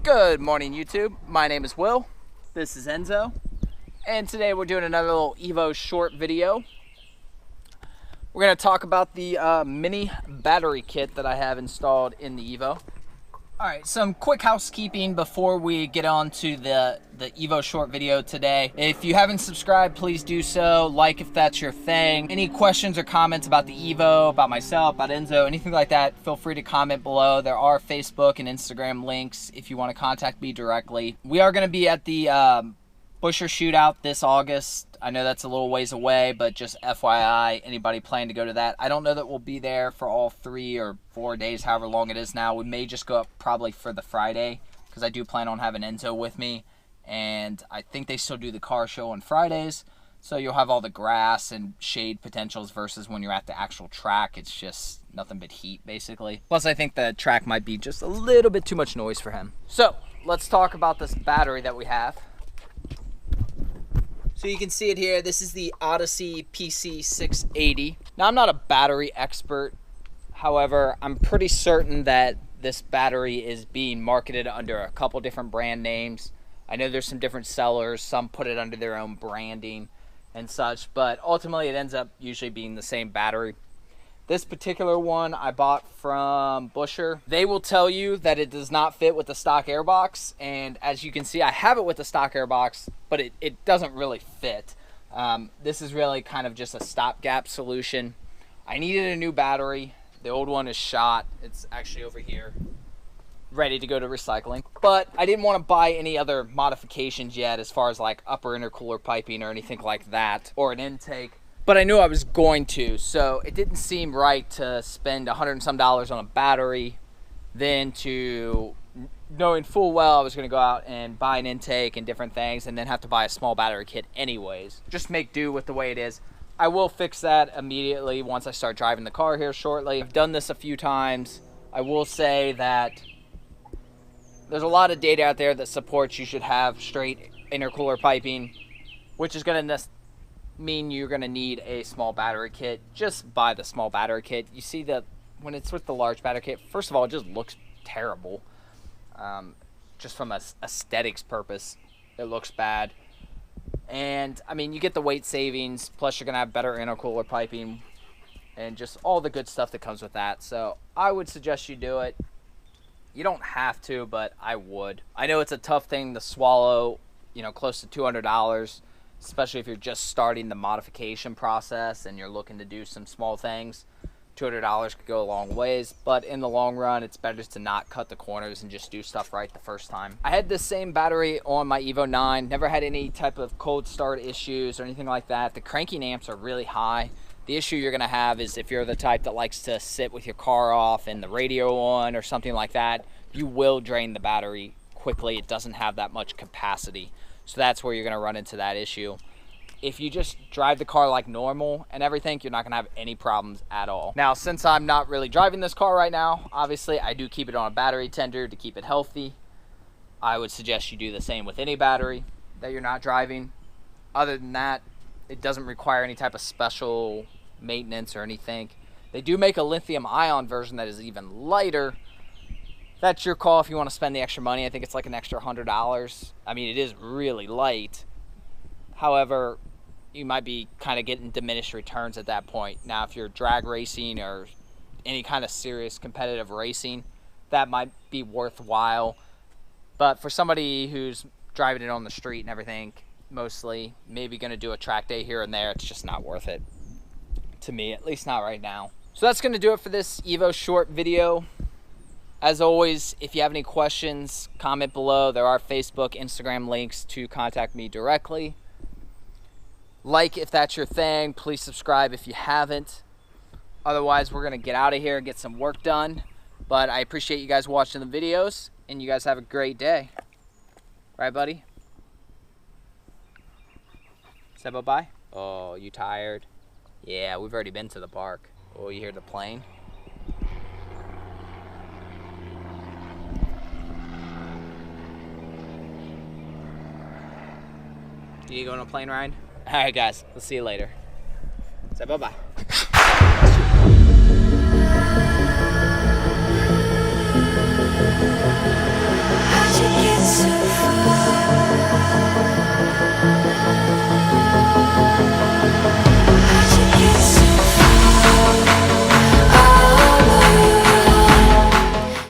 Good morning, YouTube. My name is Will. This is Enzo. And today we're doing another little Evo short video. We're going to talk about the mini battery kit that I have installed in the Evo. Alright, some quick housekeeping before we get on to the Evo short video today. If you haven't subscribed, please do so. Like if that's your thing. Any questions or comments about the Evo, about myself, about Enzo, anything like that, feel free to comment below. There are Facebook and Instagram links if you want to contact me directly. We are going to be at the Buescher Shootout this August. I know that's a little ways away, but just FYI, anybody planning to go to that. I don't know that we'll be there for all 3 or 4 days, however long it is now. We may just go up probably for the Friday, because I do plan on having Enzo with me. And I think they still do the car show on Fridays, so you'll have all the grass and shade potentials versus when you're at the actual track. It's just nothing but heat, basically. Plus, I think the track might be just a little bit too much noise for him. So, let's talk about this battery that we have. So you can see it here. This is the Odyssey PC680. Now, I'm not a battery expert. However, I'm pretty certain that this battery is being marketed under a couple different brand names. I know there's some different sellers. Some put it under their own branding and such, but ultimately it ends up usually being the same battery. This particular one I bought from Buescher. They will tell you that it does not fit with the stock airbox, and as you can see, I have it with the stock airbox, but it doesn't really fit. This is really kind of just a stopgap solution. I needed a new battery. The old one is shot. It's actually over here, ready to go to recycling. But I didn't want to buy any other modifications yet as far as like upper intercooler piping or anything like that, or an intake. But I knew I was going to, so it didn't seem right to spend $100 and some on a battery, then to knowing full well I was going to go out and buy an intake and different things, and then have to buy a small battery kit anyways. Just make do with the way it is. I will fix that immediately once I start driving the car here shortly. I've done this a few times. I will say that there's a lot of data out there that supports you should have straight intercooler piping, which is going to mean you're going to need a small battery kit. Just buy the small battery kit. You see that when it's with the large battery kit, first of all, it just looks terrible. Just from a aesthetics purpose, it looks bad. And I mean, you get the weight savings, plus you're going to have better intercooler piping and just all the good stuff that comes with that. So I would suggest you do it. You don't have to, but I would. I know it's a tough thing to swallow, you know, close to $200, especially if you're just starting the modification process and you're looking to do some small things. $200 could go a long ways, but in the long run, it's better to not cut the corners and just do stuff right the first time. I had this same battery on my Evo 9, never had any type of cold start issues or anything like that. The cranking amps are really high. The issue you're gonna have is if you're the type that likes to sit with your car off and the radio on or something like that, you will drain the battery quickly. It doesn't have that much capacity. So that's where you're going to run into that issue. If you just drive the car like normal and everything, you're not going to have any problems at all. Now, since I'm not really driving this car right now, obviously I do keep it on a battery tender to keep it healthy. I would suggest you do the same with any battery that you're not driving. Other than that, it doesn't require any type of special maintenance or anything. They do make a lithium ion version that is even lighter. That's your call if you want to spend the extra money. I think it's like an extra $100. I mean, it is really light. However, you might be kind of getting diminished returns at that point. Now, if you're drag racing or any kind of serious competitive racing, that might be worthwhile. But for somebody who's driving it on the street and everything, mostly, maybe going to do a track day here and there, it's just not worth it. To me, at least not right now. So that's going to do it for this Evo short video. As always, if you have any questions, comment below. There are Facebook, Instagram links to contact me directly. Like if that's your thing. Please subscribe if you haven't. Otherwise, we're going to get out of here and get some work done. But I appreciate you guys watching the videos, and you guys have a great day. Right, buddy? Say bye-bye? Oh, you tired? Yeah, we've already been to the park. Oh, you hear the plane? Do you go on a plane ride? All right, guys. We'll see you later. Say bye-bye.